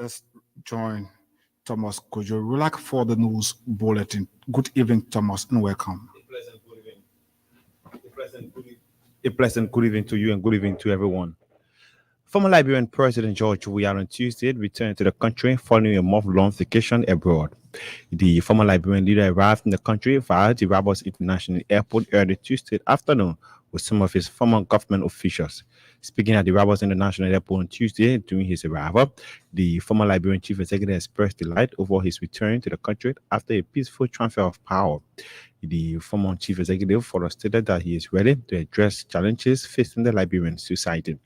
Let's join Thomas Kojo. We like for the news bulletin. Good evening, Thomas, and welcome. A pleasant good evening to you and good evening to everyone. Former Liberian President George Weah on Tuesday returned to the country following a month-long vacation abroad. The former Liberian leader arrived in the country via the Rabos International Airport early Tuesday afternoon with some of his former government officials. Speaking at the Rabos International Airport on Tuesday during his arrival, the former Liberian chief executive expressed delight over his return to the country after a peaceful transfer of power. The former chief executive further stated that he is ready to address challenges facing the Liberian society.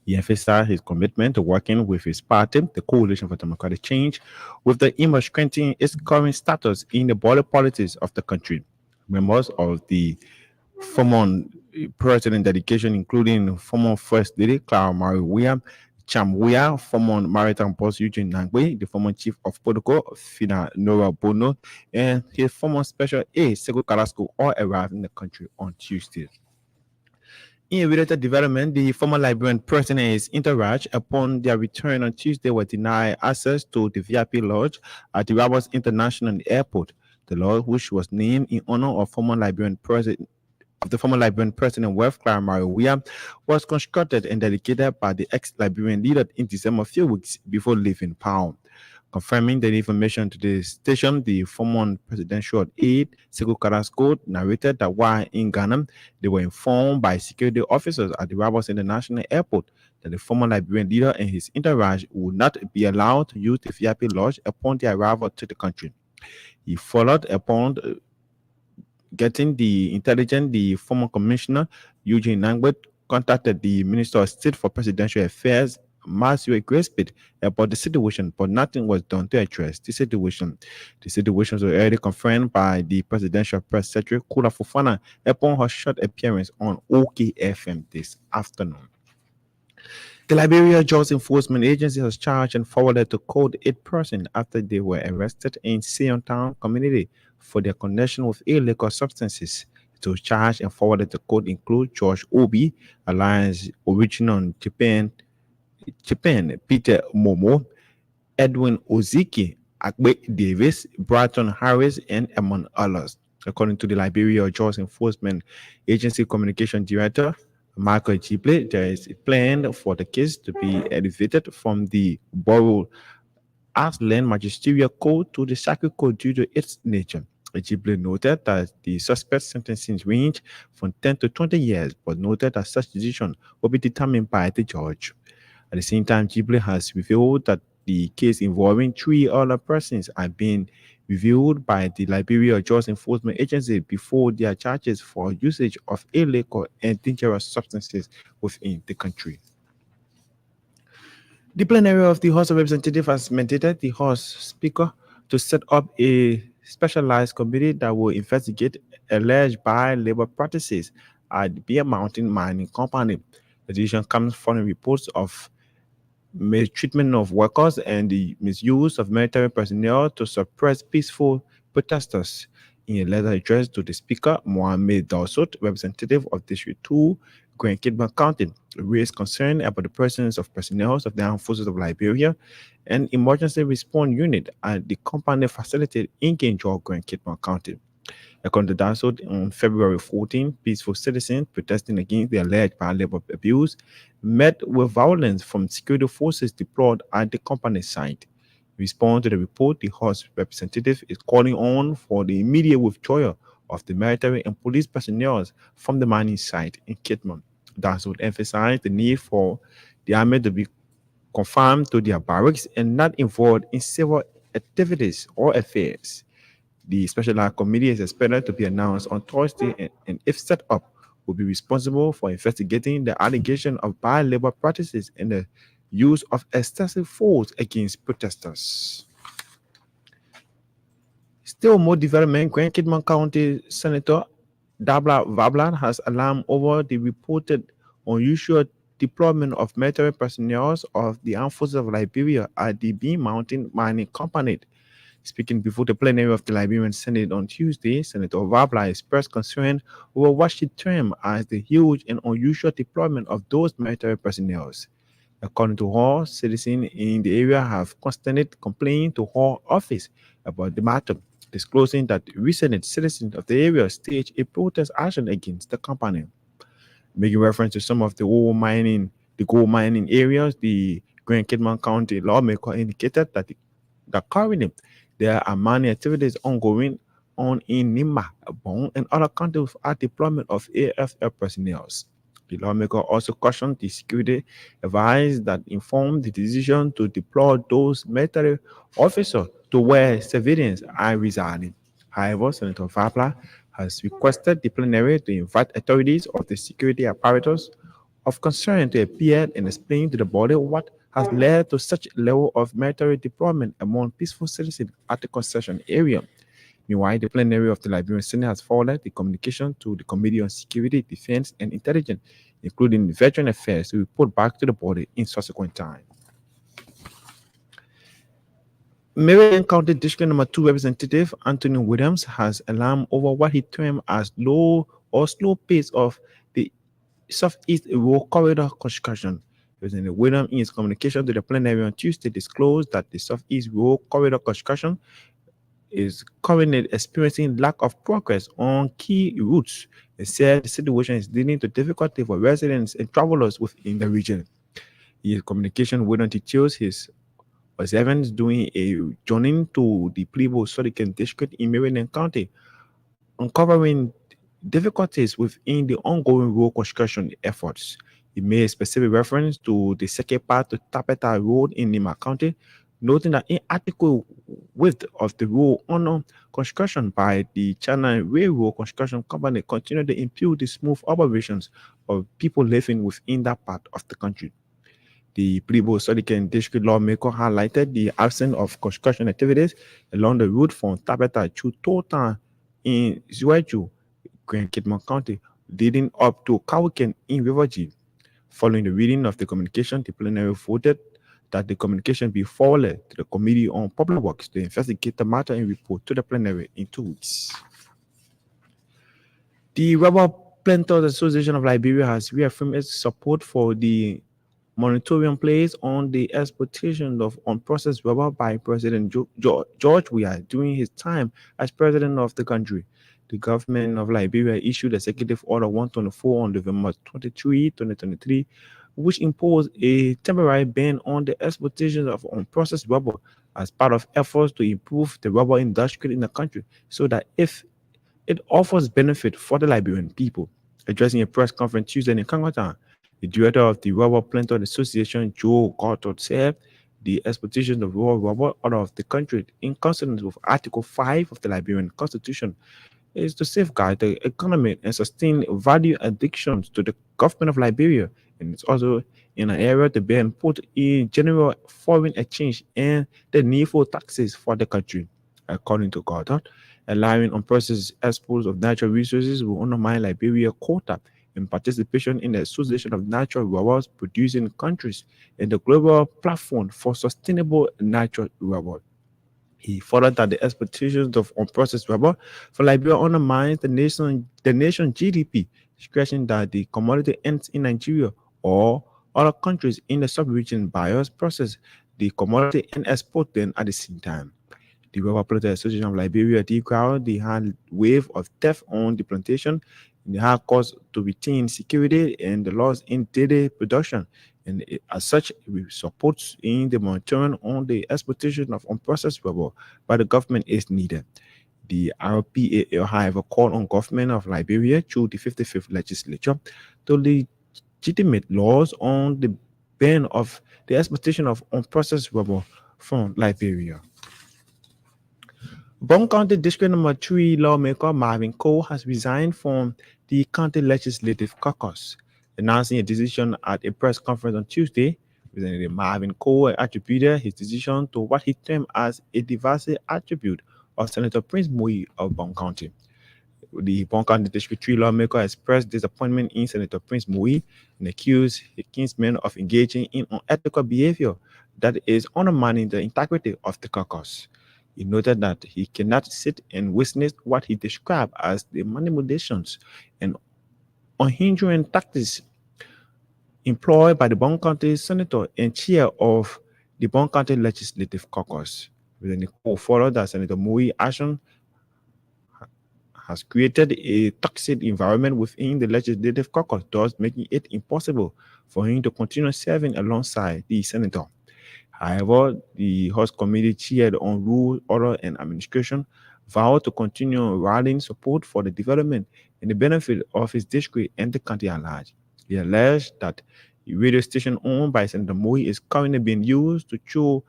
He emphasized his commitment to working with his party, the Coalition for Democratic Change, with the aim of strengthening its current status in the border politics of the country. Members of the former president delegation, including former First Lady Clara Mary Weah, Cham Weah, former Maritime Boss Eugene Nangwe, the former Chief of Protocol Fina Nora Bono, and his former Special Aide Sego Carrasco all arrived in the country on Tuesday. In a related development, the former Liberian president and his entourage, upon their return on Tuesday, were denied access to the VIP lodge at the Rabos International Airport. The lodge, which was named in honor of the former Liberian president, Wef Clara Mary Weah, was constructed and dedicated by the ex-Liberian leader in December, a few weeks before leaving power. Confirming the information to the station, the former presidential aide, Sego Carrasco, narrated that while in Ghana, they were informed by security officers at the Rabos International Airport that the former Liberian leader and his entourage would not be allowed to use the VIP lodge upon their arrival to the country. He followed upon getting the intelligence. The former commissioner, Eugene Nangbe, contacted the Minister of State for Presidential Affairs, Matthew Gracebit, about the situation, but nothing was done to address the situation. The situation was already confirmed by the Presidential Press Secretary, Kula Fofana, upon her short appearance on OKFM this afternoon. The Liberia Drugs Enforcement Agency has charged and forwarded to court 8 persons after they were arrested in Sion Town community for their connection with illegal substances. Those charged and forwarded to court include George Obi, Alliance Original Japan, Peter Momo, Edwin Oziki, Akbe Davis, Bratton Harris, and among others. According to the Liberia Drugs Enforcement Agency Communication Director, Michael Gible, there is a plan for the case to be elevated from the Borough Land Magisterial Code to the Circuit Code due to its nature. Gible noted that the suspect's sentencing range from 10 to 20 years, but noted that such decision will be determined by the judge. At the same time, Gible has revealed that the case involving 3 other persons are being reviewed by the Liberia Drugs Enforcement Agency before their charges for usage of illegal and dangerous substances within the country. The plenary of the House of Representatives has mandated the House Speaker to set up a specialized committee that will investigate alleged labor practices at the Bear Mountain Mining Company. The decision comes following reports of mistreatment of workers and the misuse of military personnel to suppress peaceful protesters. In a letter addressed to the Speaker, Mohamed Dalsot, representative of District 2, Grand Kidman County, raised concern about the presence of personnel of the Armed Forces of Liberia and Emergency Response Unit at the company facility in Kinjor, Grand Kidman County. According to Dalsot, on February 14, peaceful citizens protesting against the alleged labor abuse met with violence from security forces deployed at the company site. In response to the report, the House representative is calling on for the immediate withdrawal of the military and police personnel from the mining site in Kidman. Dalsot emphasized the need for the army to be confined to their barracks and not involved in civil activities or affairs. The specialized committee is expected to be announced on Thursday and if set up, will be responsible for investigating the allegation of bad labor practices and the use of excessive force against protesters. Still more development, Grand Kidman County Senator Dabla Vablan has alarmed over the reported unusual deployment of military personnel of the Armed Forces of Liberia at the Bear Mountain Mining Company. Speaking before the plenary of the Liberian Senate on Tuesday, Senator Vabla expressed concern over what she termed as the huge and unusual deployment of those military personnel. According to Hall, citizens in the area have constantly complained to Hall office about the matter, disclosing that recent citizens of the area staged a protest action against the company. Making reference to some of the gold mining areas, the Grand Kidman County lawmaker indicated that currently there are many activities ongoing on in Nima, Bong, and other counties without deployment of AFL personnel. The lawmaker also cautioned the security advice that informed the decision to deploy those military officers to where civilians are residing. However, Senator Vapla has requested the plenary to invite authorities of the security apparatus of concern to appear and explain to the body what has led to such level of military deployment among peaceful citizens at the concession area. Meanwhile, the plenary of the Liberian Senate has forwarded the communication to the Committee on Security, Defense, and Intelligence, including Veteran Affairs, to report back to the body in subsequent time. Maryland County District Number 2 Representative Anthony Williams has alarmed over what he termed as low or slow pace of the Southeast Road Corridor construction. Representative Williams, in his communication to the plenary on Tuesday, disclosed that the Southeast Road Corridor construction is currently experiencing lack of progress on key routes. He said the situation is leading to difficulty for residents and travelers within the region. In his communication with details his observance during a journey to the Plebo Sodican district in Maryland County, uncovering difficulties within the ongoing road construction efforts. He made specific reference to the second part to Tapeta Road in Nima County, noting that inadequate width of the road under construction by the China Railroad Construction Company continued to impede the smooth operations of people living within that part of the country. The Plebo Sodican district lawmaker highlighted the absence of construction activities along the route from Tapeta to Totan in Zueju, Grand Kidman County, leading up to Kawiken in River G. Following the reading of the communication, the plenary voted that the communication be forwarded to the Committee on Public Works to investigate the matter and report to the plenary in 2 weeks. The Rubber Planters Association of Liberia has reaffirmed its support for the moratorium placed on the exportation of unprocessed rubber by President George Weah during his time as president of the country. The government of Liberia issued Executive Order 124 on November 23, 2023, which imposed a temporary ban on the exportation of unprocessed rubber as part of efforts to improve the rubber industry in the country so that if it offers benefit for the Liberian people. Addressing a press conference Tuesday in Kangotan, the director of the Rubber Planters Association, Joe Goddard, said the exportation of raw rubber out of the country, in consonance with Article 5 of the Liberian Constitution, is to safeguard the economy and sustain value additions to the government of Liberia. And it's also in an area to ban put in general foreign exchange and the need for taxes for the country. According to Goddard, allowing unprocessed exports of natural resources will undermine Liberia's quota and participation in the Association of Natural Rubbers Producing Countries and the global platform for sustainable natural rubber. He furthered that the exportations of unprocessed rubber for Liberia undermines the nation GDP, stressing that the commodity ends in Nigeria or other countries in the sub-region buyers process the commodity and export them at the same time. The Rubber Planters Association of Liberia decried the high wave of theft on the plantation and the high cost to retain security and the loss in daily production. And as such, it supports in the monitoring on the exportation of unprocessed rubber by the government is needed. The RPAL, however, called on government of Liberia through the 55th legislature to legitimate laws on the ban of the exportation of unprocessed rubber from Liberia. Bong County District Number 3 lawmaker Marvin Cole has resigned from the county legislative caucus, announcing a decision at a press conference on Tuesday. Representative Marvin Cole attributed his decision to what he termed as a divisive attribute of Senator Prince Mui of Bong County. The Bong County District 3 lawmaker expressed disappointment in Senator Prince Mui and accused his kinsman of engaging in unethical behavior that is undermining the integrity of the caucus. He noted that he cannot sit and witness what he described as the manipulations and unhinging tactics employed by the Bon County Senator and chair of the Bon County Legislative Caucus. With the co-follower that Senator Moe Ashon has created a toxic environment within the Legislative Caucus, thus making it impossible for him to continue serving alongside the senator. However, the host committee chaired on Rule, Order, and Administration vowed to continue rallying support for the development and the benefit of his district and the county at large. He alleged that the radio station owned by Senator Moe is currently being used to throw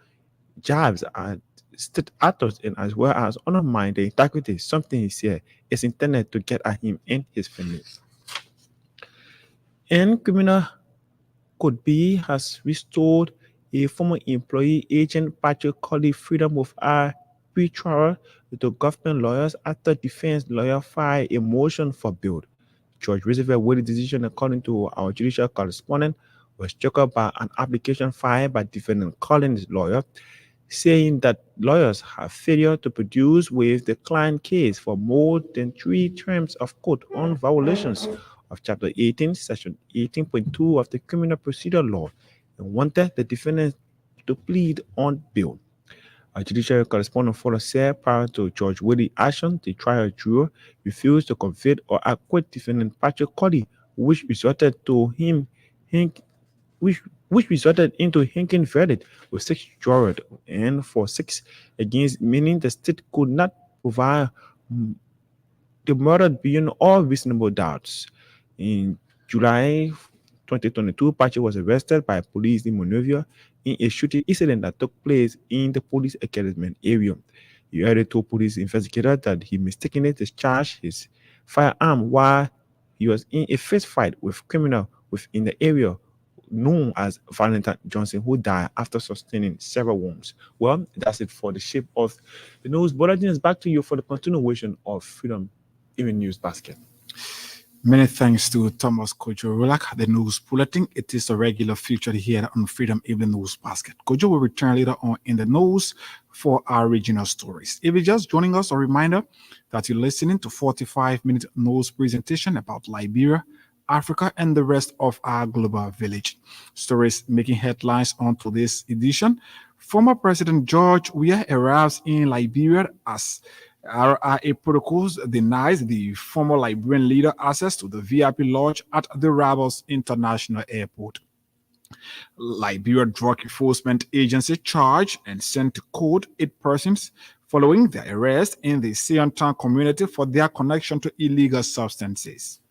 jabs at state actors and as well as undermine the integrity, something he said is intended to get at him and his family. And criminal Code B has restored a former employee agent Patrick Colley freedom of our pre-trial to government lawyers after defense lawyer filed a motion for bail. Judge Roosevelt Wade decision, according to our judicial correspondent, was triggered by an application filed by defendant Collins' lawyer, saying that lawyers have failure to produce with the client case for more than 3 terms of court on violations of Chapter 18, Section 18.2 of the Criminal Procedure Law, and wanted the defendant to plead on bail. A judicial correspondent further said prior to Judge Woody action, the trial juror refused to convict or acquit defendant Patrick Colley, which resulted into hinking verdict with 6 jurors and for 6 against, meaning the state could not provide the murder beyond all reasonable doubts. In July 2022, Patrick was arrested by police in Monrovia in a shooting incident that took place in the police academy area. He already told police investigators that he mistakenly discharged his firearm while he was in a fist fight with criminals within the area known as Valentine Johnson, who died after sustaining several wounds. Well, that's it for the shape of the news bulletin. Is back to you for the continuation of Freedom Evening News Basket. Many thanks to Thomas Kojo Rulak, the news bulletin. It is a regular feature here on Freedom Evening News Basket. Kojo will return later on in the news for our regional stories. If you're just joining us, a reminder that you're listening to 45-minute news presentation about Liberia, Africa, and the rest of our global village. Stories making headlines on today's edition. Former President George Weah arrives in Liberia as RIA protocols denies the former Liberian leader access to the VIP lodge at the Ravels International Airport. Liberia Drug Enforcement Agency charged and sent to court 8 persons following their arrest in the Siontown community for their connection to illegal substances.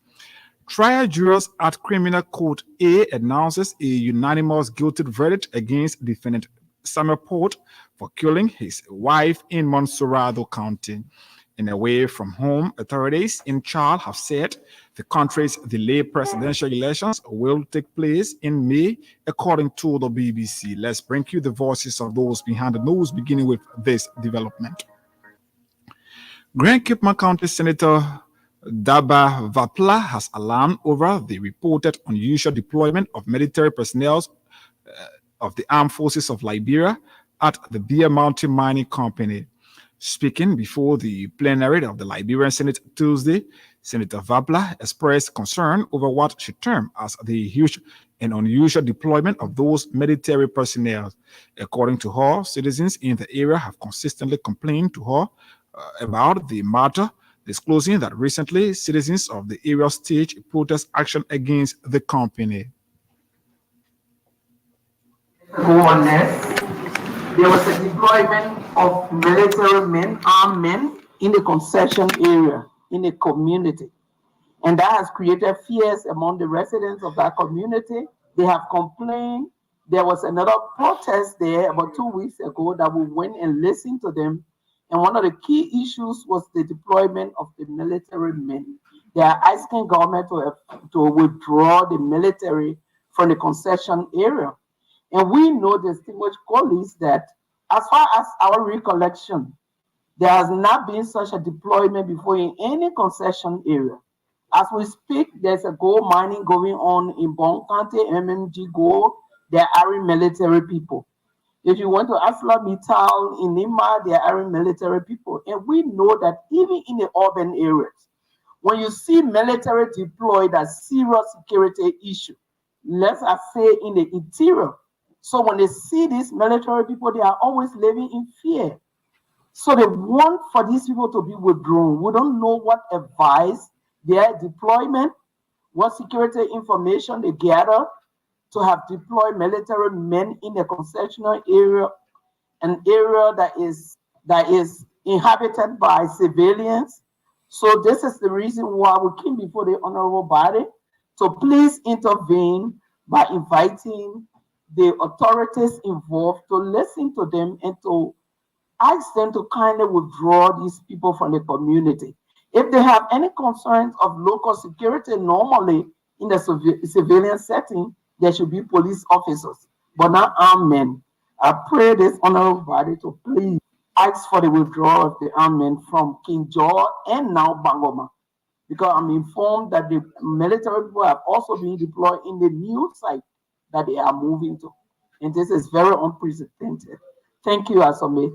Trial jurors at Criminal Court A announces a unanimous guilty verdict against defendant Samuel Port for killing his wife in Monserrado County. And away from home, authorities in Chad have said the country's delayed presidential elections will take place in May, according to the BBC. Let's bring you the voices of those behind the news, beginning with this development. Grand Cape County Senator Daba Vapla has alarmed over the reported unusual deployment of military personnel of the Armed Forces of Liberia at the Bear Mountain Mining Company. Speaking before the plenary of the Liberian Senate Tuesday, Senator Vapla expressed concern over what she termed as the huge and unusual deployment of those military personnel. According to her, citizens in the area have consistently complained to her about the matter, disclosing that recently citizens of the area staged protest action against the company. Go on there was a deployment of military men, armed men, in the concession area, in the community. And that has created fears among the residents of that community. They have complained. There was another protest there about 2 weeks ago that we went and listened to them. And one of the key issues was the deployment of the military men. They are asking government to withdraw the military from the concession area. And we know, distinguished colleagues, that as far as our recollection, there has not been such a deployment before in any concession area. As we speak, there's a gold mining going on in Bon County, MMG Gold. There are military people. If you went to ArcelorMittal in Nima, there are military people. And we know that even in the urban areas, when you see military deployed, that's serious security issue. let's say in the interior. So when they see these military people, they are always living in fear. So they want for these people to be withdrawn. We don't know what advice, their deployment, what security information they gather to have deployed military men in the concessional area, an area that is inhabited by civilians. So this is the reason why we came before the honorable body to please intervene by inviting the authorities involved to listen to them and to ask them to kindly withdraw these people from the community. If they have any concerns of local security, normally in the civilian setting, there should be police officers, but not armed men. I pray this honorable body to please ask for the withdrawal of the armed men from King George and now Bangoma, because I'm informed that the military people have also been deployed in the new site that they are moving to. And this is very unprecedented. Thank you, I submit.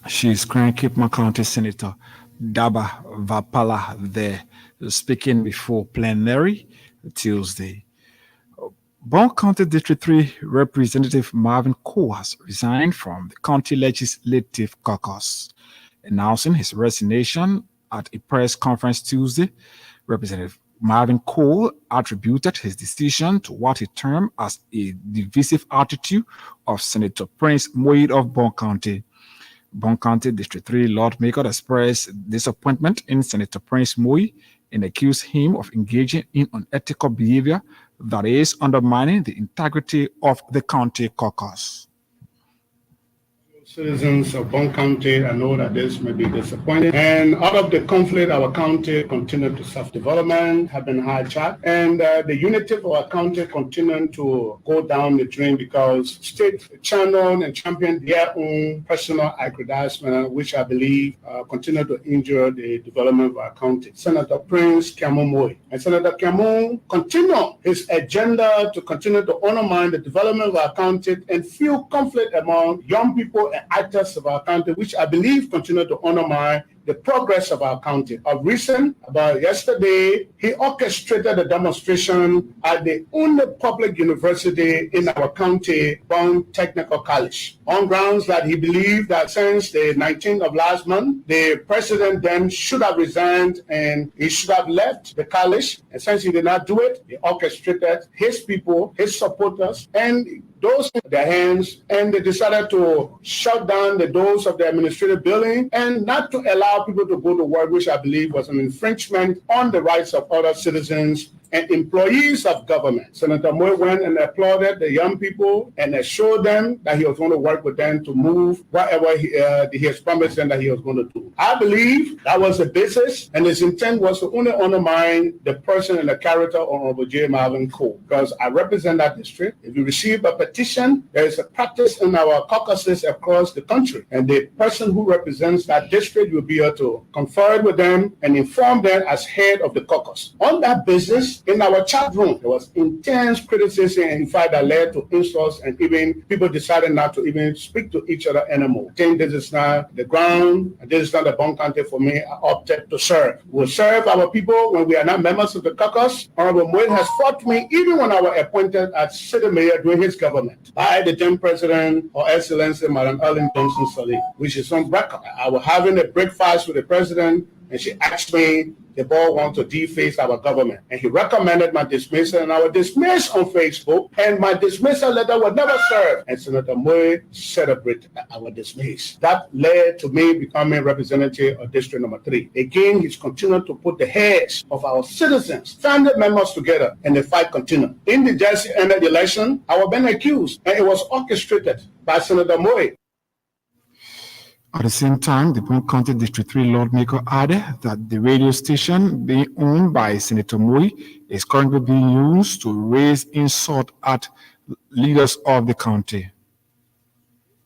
She's Grand Cape County Senator Daba Vapala there, speaking before plenary Tuesday. Bon County District 3 Representative Marvin Cole has resigned from the County Legislative Caucus. Announcing his resignation at a press conference Tuesday, Representative Marvin Cole attributed his decision to what he termed as a divisive attitude of Senator Prince Moyed of Bon County. Bon County District 3 lawmaker expressed disappointment in Senator Prince Moyed and accused him of engaging in unethical behavior that is undermining the integrity of the county caucus. Citizens of Bon County, I know that this may be disappointing. And out of the conflict, our county continued to self-development, have been hijacked, and the unity of our county continued to go down the drain because state channeled and championed their own personal aggrandizement, which I believe continue to injure the development of our county. Senator Prince Kiamu Moyed. And Senator Kiamu continued his agenda to continue to undermine the development of our county and fuel conflict among young people and actors of our county, which I believe continue to undermine the progress of our county. Of recent, about yesterday, he orchestrated a demonstration at the only public university in our county, Bon Technical College, on grounds that he believed that since the 19th of last month, the president then should have resigned and he should have left the college. And since he did not do it, he orchestrated his people, his supporters, and those in their hands, and they decided to shut down the doors of the administrative building and not to allow people to go to work, which I believe was an infringement on the rights of other citizens and employees of government. Senator Moyed went and applauded the young people and assured them that he was going to work with them to move whatever he has promised them that he was going to do. I believe that was the basis, and his intent was to only undermine the person and the character of Honorable J. Marvin Cole, because I represent that district. If you receive a petition, there is a practice in our caucuses across the country, and the person who represents that district will be able to confer with them and inform them as head of the caucus. On that basis, in our chat room, there was intense criticism, in fact, that led to insults, and even people decided not to even speak to each other anymore. I think this is not the ground, and this is not the Bon County for me. I opted to serve. We'll serve our people when we are not members of the caucus. Honorable Moyed has fought me even when I was appointed as city mayor during his government by the then president, Her Excellency Madam Ellen Johnson Sirleaf, which is on record. I was having a breakfast with the president, and she asked me, the board wants to deface our government. And he recommended my dismissal, and I was dismissed on Facebook, and my dismissal letter was never served. And Senator Moyed celebrated our dismiss. That led to me becoming representative of District Number 3. Again, he's continued to put the heads of our citizens, family members together, and the fight continued. In the Jersey ended election, I was being accused, and it was orchestrated by Senator Moyed. At the same time, the Bon County District 3 lawmaker added that the radio station being owned by Senator Moyed is currently being used to raise insult at leaders of the county.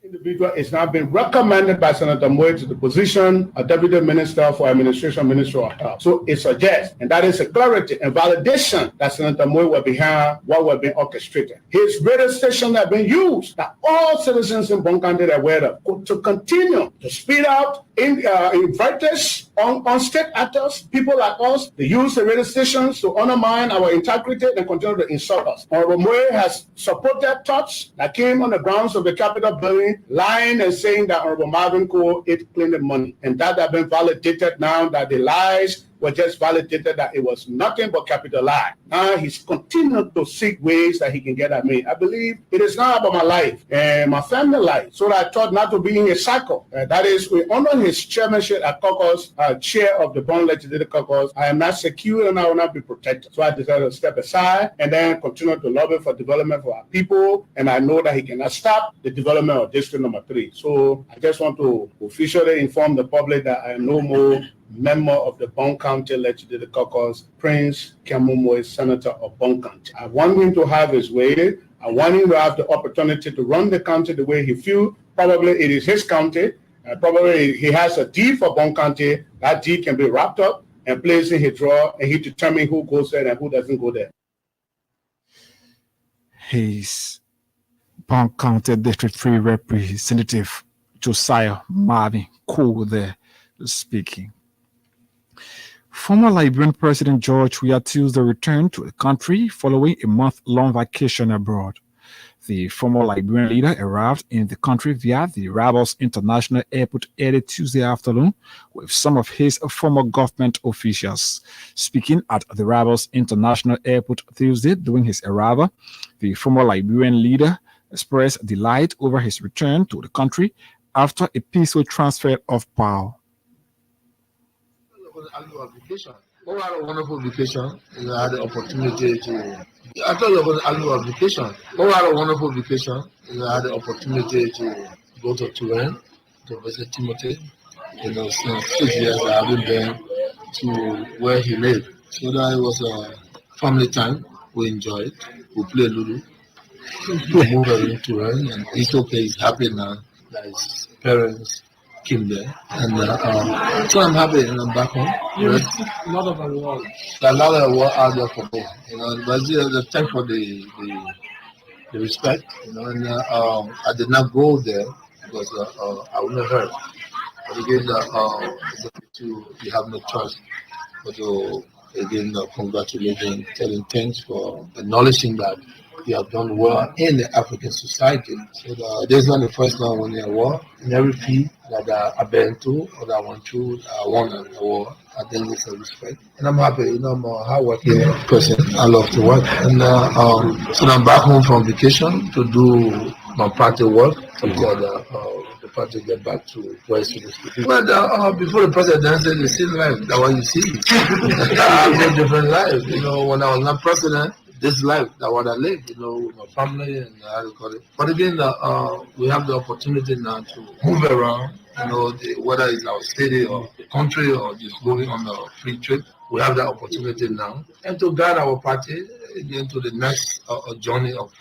Individual is now being recommended by Senator Moyed to the position of Deputy Minister for Administration, Ministry of Health. So it suggests, and that is a clarity and validation that Senator Moyed was behind what was being orchestrated. His radio station has been used that all citizens in Bon County are aware of to continue to speed out inverters on state actors, people like us, they use the radio stations to undermine our integrity and continue to insult us. Honorable Moe has supported thoughts that came on the grounds of the Capitol building, lying and saying that Honorable Marvin Cole ate clean money. And that has been validated now, that the lies were just validated, that it was nothing but capital lie. Now he's continued to seek ways that he can get at me. I believe it is not about my life and my family life, so that I thought not to be in a cycle. That is, we honor his chairmanship at caucus, chair of the Bond Legislative Caucus. I am not secure and I will not be protected. So I decided to step aside and then continue to lobby for development for our people. And I know that he cannot stop the development of District Number 3. So I just want to officially inform the public that I am no more member of the Bond County Legislative Caucus, Prince Kemumoy, Senator of Bond County. I want him to have his way. I want him to have the opportunity to run the county the way he feels. Probably it is his county. Probably he has a deed for Bond County. That deed can be wrapped up and placed in his drawer, and he determines who goes there and who doesn't go there. His Bond County District 3 Representative Josiah Marvin Cole there speaking. Former Liberian President George Weah Tuesday returned to the country following a month-long vacation abroad. The former Liberian leader arrived in the country via the Rabos International Airport early Tuesday afternoon with some of his former government officials. Speaking at the Rabos International Airport Tuesday during his arrival, the former Liberian leader expressed delight over his return to the country after a peaceful transfer of power. Oh, I had a wonderful vacation. I had the opportunity to. I thought you were going to ask about vacation. Oh, I had a wonderful vacation. I had the opportunity to go to Turin to visit Timothy. Since 6 years I haven't been to where he lived. So that it was a family time. We enjoyed. We played Lulu. We moved around Turin, and he's okay. He's happy now that his parents came there, and so I'm happy and I'm back home. A lot of awards. A lot of awards out there for me, but the thank for the respect, and I did not go there because I would not hurt. But again, you have no choice but to again congratulating, telling thanks for acknowledging that you have done well in the African society. So this is not the first time I won the award. In every field that I've been to or that I went through, I won an award. I think it's a respect. And I'm happy, I'm a hardworking person. I love to work. And so I'm back home from vacation to do my party work until the party get back to where it's supposed to be. But before the president said, you see life, that's what you see. I have a different life. When I was not president, this life that what I live, with my family and how to call it. But again, we have the opportunity now to move around, whether it's our city or the country or just going on a free trip. We have that opportunity now, and to guide our party into the next journey of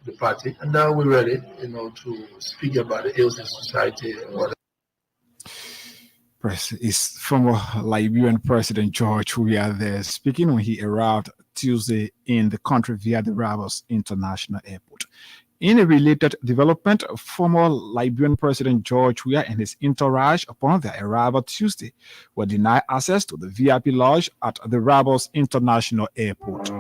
the party. And now we're ready, to speak about the ills in society and whatever. Is former Liberian President George Weah there speaking when he arrived Tuesday in the country via the Rabos International Airport. In a related development, former Liberian President George Weah and his entourage upon their arrival Tuesday were denied access to the VIP lodge at the Rabos International Airport.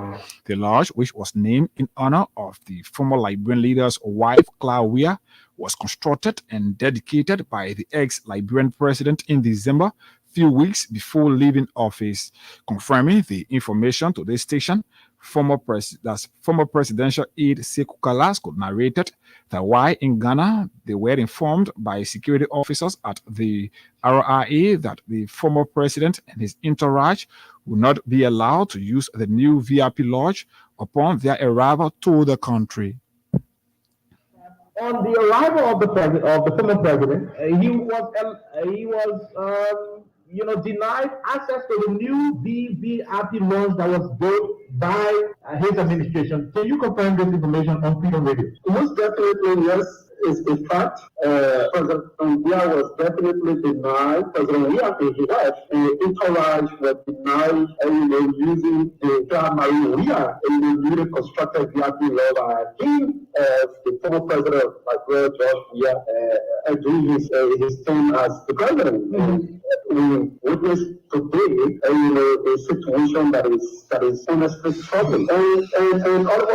The lodge, which was named in honor of the former Liberian leader's wife, Clara Weah, was constructed and dedicated by the ex-Liberian president in December, few weeks before leaving office. Confirming the information to this station, former presidential aide Sekou Kalasco narrated that while in Ghana, they were informed by security officers at the RRA that the former president and his entourage would not be allowed to use the new VIP lodge upon their arrival to the country. On the arrival of the former president, he was denied access to the new VIP lounge that was built by his administration. Can you confirm this information on Freedom Radio? Most definitely, yes. Is in fact, President Weah was definitely denied. President Weah and his wife, entourage was denied, using the Clara Marie Weah, newly constructed VIP lodge. He the former president of Liberia, George Weah, doing his term as the president. And we witnessed today, a situation that is honestly troubling. And all of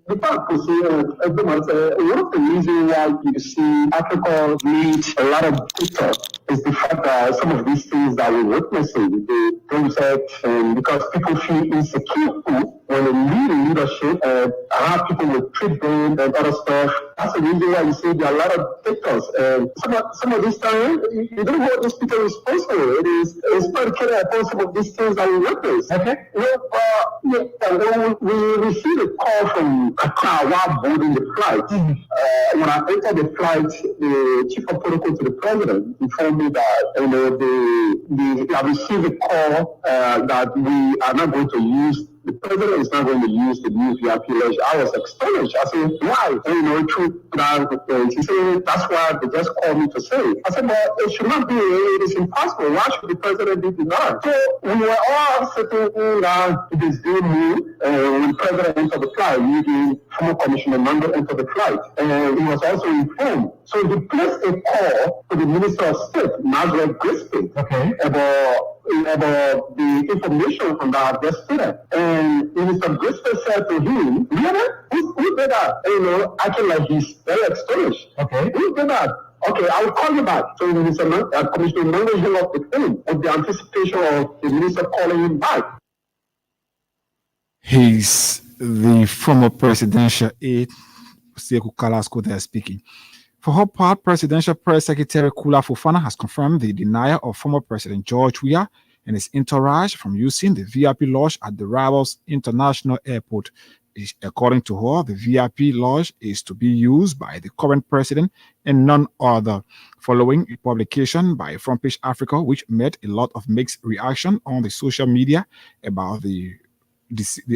before I proceed, one of the reasons why you see Africa needs a lot of data is the fact that some of these things that we're witnessing, the project, because people feel insecure when they lead in leadership, how people will treat them and other stuff. That's the reason why you see there are a lot of dictators. Some of these times, you don't hold these people responsible. It's predicated upon some of these things that we witness. Okay. When we received a call from Accra while boarding the flight, when I entered the flight, the chief of protocol to the president informed me that they have received a call that we are not going to use. The president is not going to use the new VIP lodge. I was astonished. I said, why? True. He said, that's why they just called me to say. I said, well, it should not be. It is impossible. Why should the president be denied? So we were all sitting down to this deal when the president entered the flight, the former commissioner Mando entered the flight. And he was also informed. So he placed a call to the Minister of State, Nazareth Grisby, about the information from the yesterday. And Minister Grisby said to him, really? Who did that? Acting like he's very astonished. Okay. Who did that? Okay, I will call you back. So Commissioner Mando hung up the phone with the anticipation of the minister calling him back. He's the former presidential aide, Sekou Kalasko, there speaking. For her part, Presidential Press Secretary Kula Fofana has confirmed the denial of former President George Weah and his entourage from using the VIP lodge at the Rivals International Airport. According to her, the VIP lodge is to be used by the current president and none other. Following a publication by Front Page Africa, which met a lot of mixed reaction on the social media about the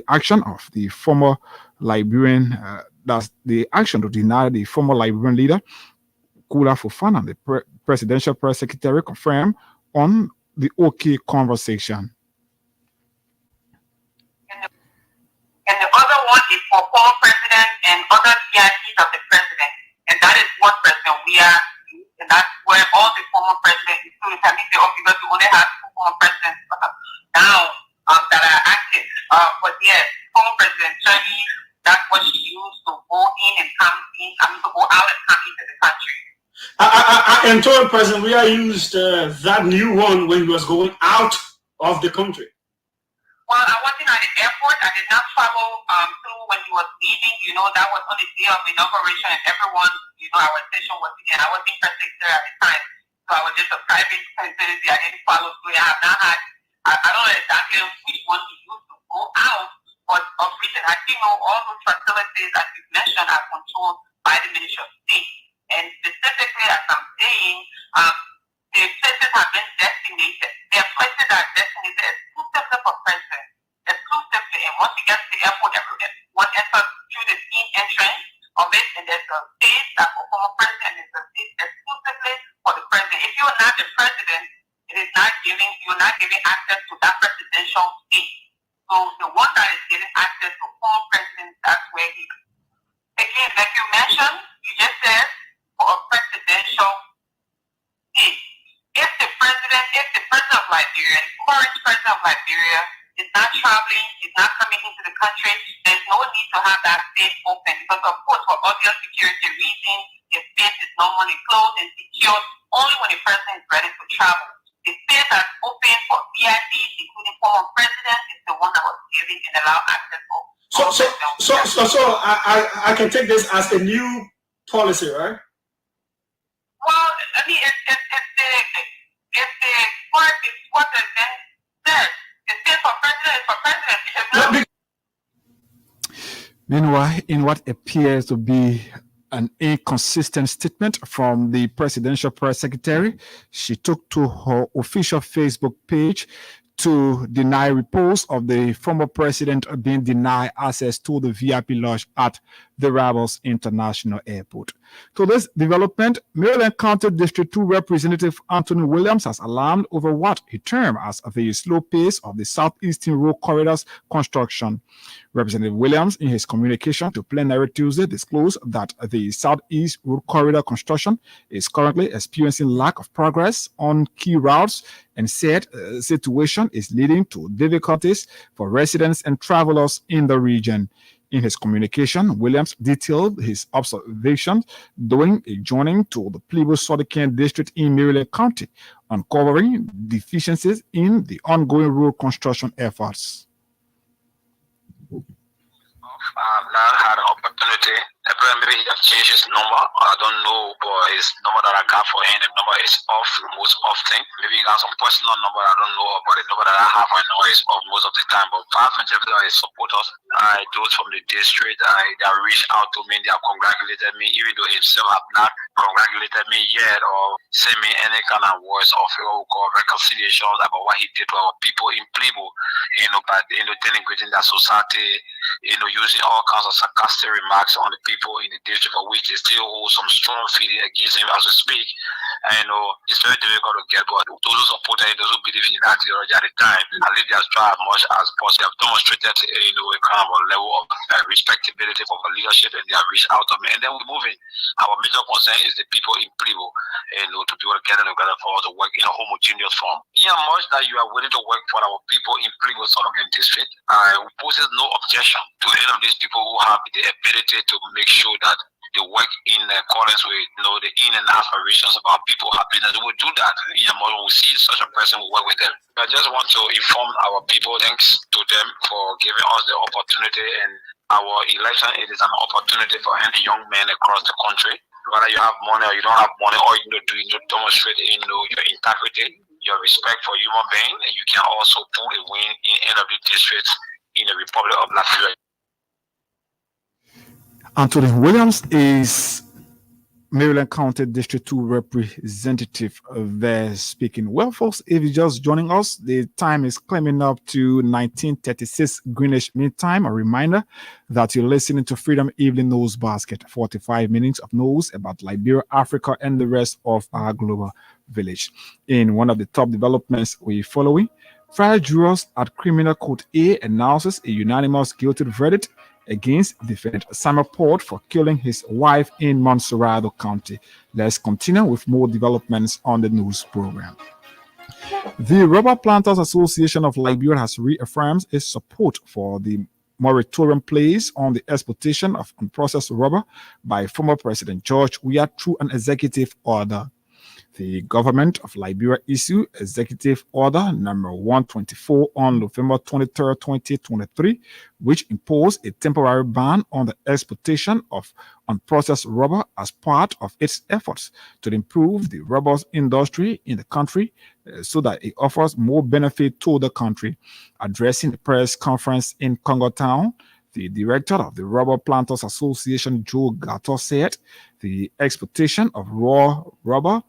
action of the former Liberian, that's the action to deny the former Liberian leader, Kula Fofana, the Presidential Press Secretary, confirmed on the OK conversation. And the other one is for former president and other VIPs of the president. And that is what President Weah used, and that's where all the former presidents, including I think because we only have two former presidents now that are active. But yes, former President Chani, that's what she used to go in and come in, to go out and come into the country. And told President Weah used that new one when he was going out of the country. Well, I wasn't at the airport. I did not travel through when he was leaving. That was on the day of inauguration, and everyone, our station was in. I was in press secretary at the time, so I was just a private facility. I didn't follow through. I have not had. I don't know exactly which one he used to go out, but of recent, I think all those facilities that you mentioned are controlled by the Ministry of State, and specifically, as I'm saying, the places have been designated. There are places that are designated exclusively for president, exclusively. And once you get to the airport, one enters through the main entrance of it, and there's a space that for former president is a space exclusively for the president. If you're not the president, you're not giving access to that presidential space. So the one that is giving access to former president, that's where he. Again, like you mentioned, you just said for a presidential space. If the president of Liberia, the current president of Liberia, is not traveling, is not coming into the country, there's no need to have that space open because, of course, for obvious security reasons, the space is normally closed and secured only when the president is ready to travel. The space that's open for VIPs, including former president, is the one that was given and allowed access for. So I can take this as a new policy, right? Well, I mean, it's what the man said. The space for president is for president. Meanwhile, in what appears to be an inconsistent statement from the Presidential Press Secretary, she took to her official Facebook page to deny reports of the former president being denied access to the VIP lodge at the Rebels International Airport. To this development, Maryland County District 2 Representative Anthony Williams has alarmed over what he termed as the slow pace of the Southeastern Road Corridor's construction. Representative Williams, in his communication to plenary Tuesday, disclosed that the Southeast Road Corridor construction is currently experiencing lack of progress on key routes and said the situation is leading to difficulties for residents and travelers in the region. In his communication, Williams detailed his observations during a journey to the Plebo-Sodican district in Maryland County, uncovering deficiencies in the ongoing road construction efforts. I've now had an opportunity. Maybe he has changed his number. I don't know, but his number that I got for him, the number is off most often. Maybe he got some personal number I don't know, but the number that I have right now is off most of the time. But vast majority of his supporters, those from the district, they reached out to me, they have congratulated me, even though himself have not congratulated me yet or sent me any kind of words of what we call reconciliation about what he did to our people in Plebo, by denigrating that society, using all kinds of sarcastic remarks on the people in the district, for which they still hold some strong feeling against him as we speak. And it's very difficult to get, but those who support him, those who believe in that theology at the time, at least they have tried as much as possible. They have demonstrated a kind of a level of respectability for the leadership, and they have reached out to me. And then we're moving. Our major concern is the people in Plebo, to be able to get them together for us to work in a homogeneous form. In as much that you are willing to work for our people in Plebo Sodican district, I poses no objection to any of these people who have the ability to make sure that they work in accordance with the in and aspirations of our people happiness. We will do that. When we see such a person, we work with them. I just want to inform our people, thanks to them for giving us the opportunity, and our election, it is an opportunity for any young men across the country. Whether you have money or you don't have money, all you need to demonstrate your integrity, your respect for human being, and you can also pull a win in any of the districts in the Republic of Liberia. Anthony Williams is Maryland County District 2 representative there speaking. Well, folks, if you're just joining us, the time is climbing up to 1936 Greenwich Mean Time. A reminder that you're listening to Freedom Evening News Basket, 45 minutes of news about Liberia, Africa, and the rest of our global village. In one of the top developments we're following, trial jurors at Criminal Court A announces a unanimous guilty verdict against defendant Samuel Port for killing his wife in Montserrado County. Let's continue with more developments on the news program. The Rubber Planters Association of Liberia has reaffirmed its support for the moratorium placed on the exportation of unprocessed rubber by former President George Weah through an executive order. The government of Liberia issued Executive Order number 124 on November 23, 2023, which imposed a temporary ban on the exportation of unprocessed rubber as part of its efforts to improve the rubber industry in the country so that it offers more benefit to the country. Addressing the press conference in Congo Town, the director of the Rubber Planters Association, Joe Gato, said the exportation of raw rubber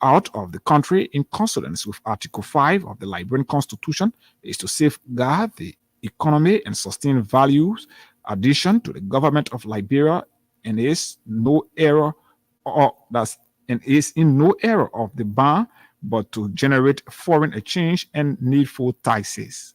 out of the country in consonance with Article 5 of the Liberian Constitution is to safeguard the economy and sustain values addition to the government of Liberia and is in no error of the ban, but to generate foreign exchange and needful taxes.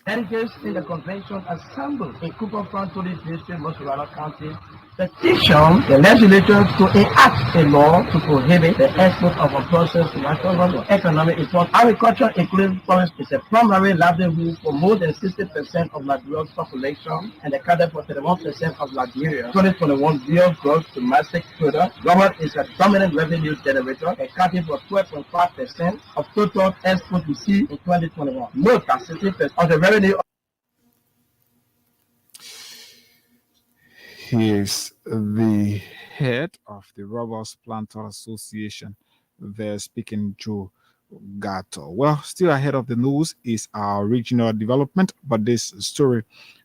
Delegates in the convention assembled in Cooper Franklin District, Montserrado County, petition the legislators to enact a law to prohibit the export of unprocessed natural rubber. Economic import. Agriculture, including forest, is a primary livelihood for more than 60% of Liberia's population and accounted for 31% of Liberia. 2021 real gross domestic product. Rubber is a dominant revenue generator, accounting for 12.5% of total export received in 2021. Note that 60% of the revenue. He is the head of the Rubber Planters Association. They're speaking Joe Gato. Well, still ahead of the news is our regional development, but this story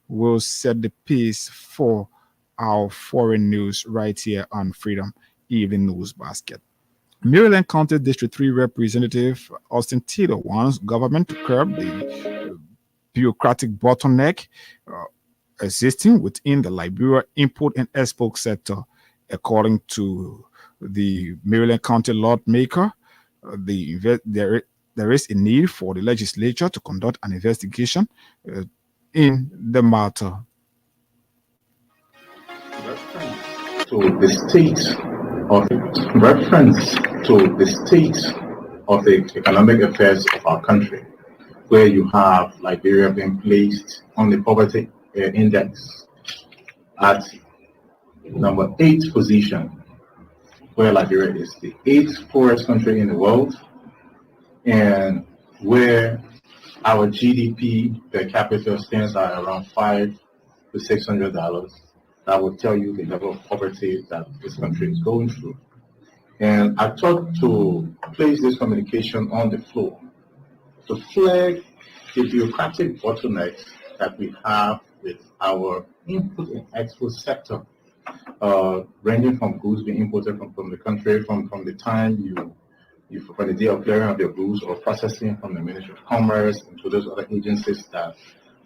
will set the pace for our foreign news right here on Freedom Evening News Basket. Maryland County District 3 Representative Austin Tito wants government to curb the bureaucratic bottleneck existing within the Liberia import and export sector. According to the Maryland County lawmaker, there is a need for the legislature to conduct an investigation in the matter. To the state of the economic affairs of our country, where you have Liberia being placed on the poverty index at number 8 position, where Liberia is the 8th poorest country in the world, and where our GDP per capita stands at around $500 to $600. That will tell you the level of poverty that this country is going through. And I thought to place this communication on the floor to flag the bureaucratic bottlenecks that we have with our import and export sector, ranging from goods being imported from the country, from the time from the day of clearing of your goods or processing from the Ministry of Commerce and to those other agencies that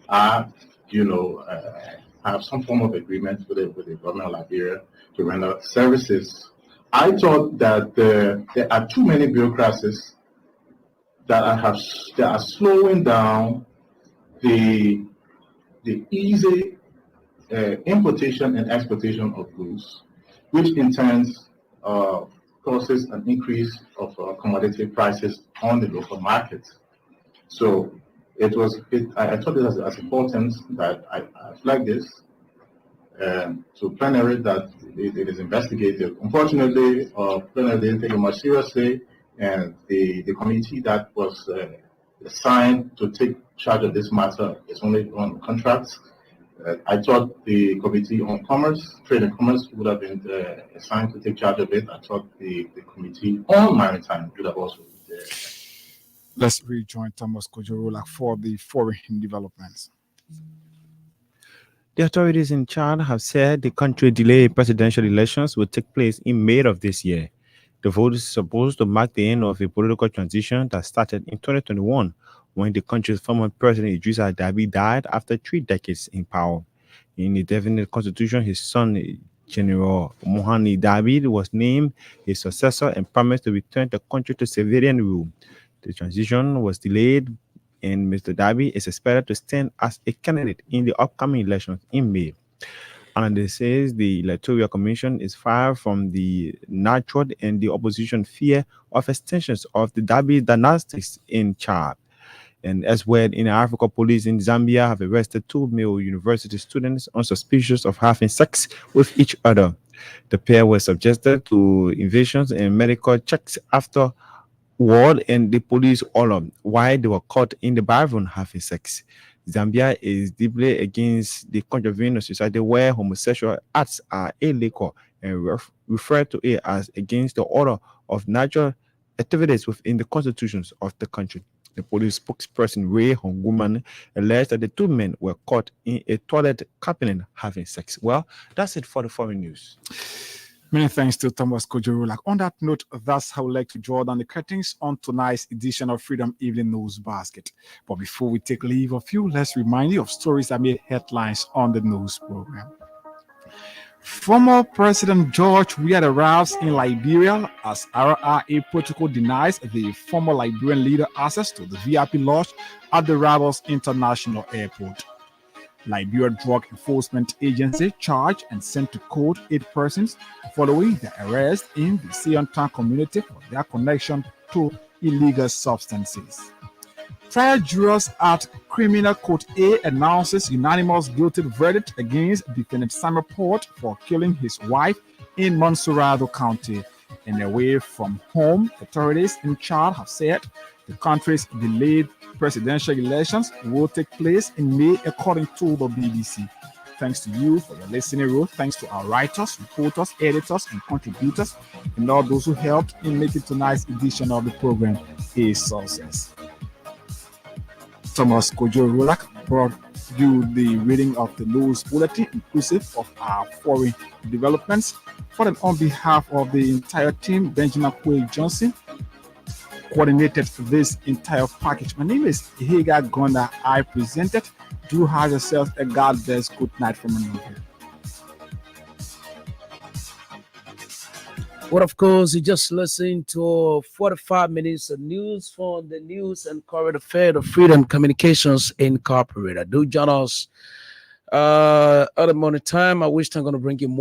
are, have some form of agreement with the government of Liberia to render services. I thought that there are too many bureaucracies that are slowing down the easy importation and exportation of goods, which in turn causes an increase of commodity prices on the local market. So I thought it was as important that I flag this to plenary that it is investigated. Unfortunately, plenary didn't take it much seriously, and the committee that was assigned to take charge of this matter is only on contracts. I thought the Committee on Trade and Commerce would have been assigned to take charge of it. I thought the Committee on Maritime would have also been there. Let's rejoin Thomas Kojo for the foreign developments. The authorities in Chad have said the country delayed presidential elections will take place in May of this year. The vote is supposed to mark the end of a political transition that started in 2021 when the country's former president Idrissa Déby died after 3 decades in power. In the definite constitution, his son General Mohani Déby was named his successor and promised to return the country to civilian rule. The transition was delayed, and Mr. Déby is expected to stand as a candidate in the upcoming elections in May. And it says the Electoral Commission is far from the natural and the opposition fear of extensions of the Déby dynastics in Chad. And as well, in Africa, police in Zambia have arrested 2 male university students on suspicion of having sex with each other. The pair were subjected to invasions and medical checks after ward, and the police ordered why they were caught in the bathroom having sex. Zambia is deeply against the contravention of society where homosexual acts are illegal and referred to it as against the order of natural activities within the constitutions of the country. The police spokesperson Ray Honguman alleged that the 2 men were caught in a toilet cabinet having sex. Well, that's it for the foreign news. Many thanks to Thomas Kojo. On that note, that's how I would like to draw down the curtains on tonight's edition of Freedom Evening News Basket. But before we take leave of you, let's remind you of stories that made headlines on the news program. Former President George Weah arrives in Liberia as RRA protocol denies the former Liberian leader access to the VIP lodge at the Ravels International Airport. Liberia Drug Enforcement Agency charged and sent to court 8 persons following the arrest in the Siontown community for their connection to illegal substances. Trial jurors at Criminal Court A announces unanimous guilty verdict against defendant Samuel Port for killing his wife in Monserrado County. And away from home, authorities in Chad have said the country's delayed presidential elections will take place in May, according to the BBC. Thanks to you for your listening role. Thanks to our writers, reporters, editors, and contributors, and all those who helped in making tonight's edition of the program a success. Thomas Kojo Rolak brought you the reading of the news bulletin, inclusive of our foreign developments. For and on behalf of the entire team, Benjamin Quayle Johnson, coordinated this entire package. My name is Higa Gonda. I presented. Do have yourself a God bless good night from Manila. Well, of course, you just listened to 45 minutes of news from the News and Current Affairs of Freedom Communications Incorporated. Do join us at the morning time. I wish I'm going to bring you more.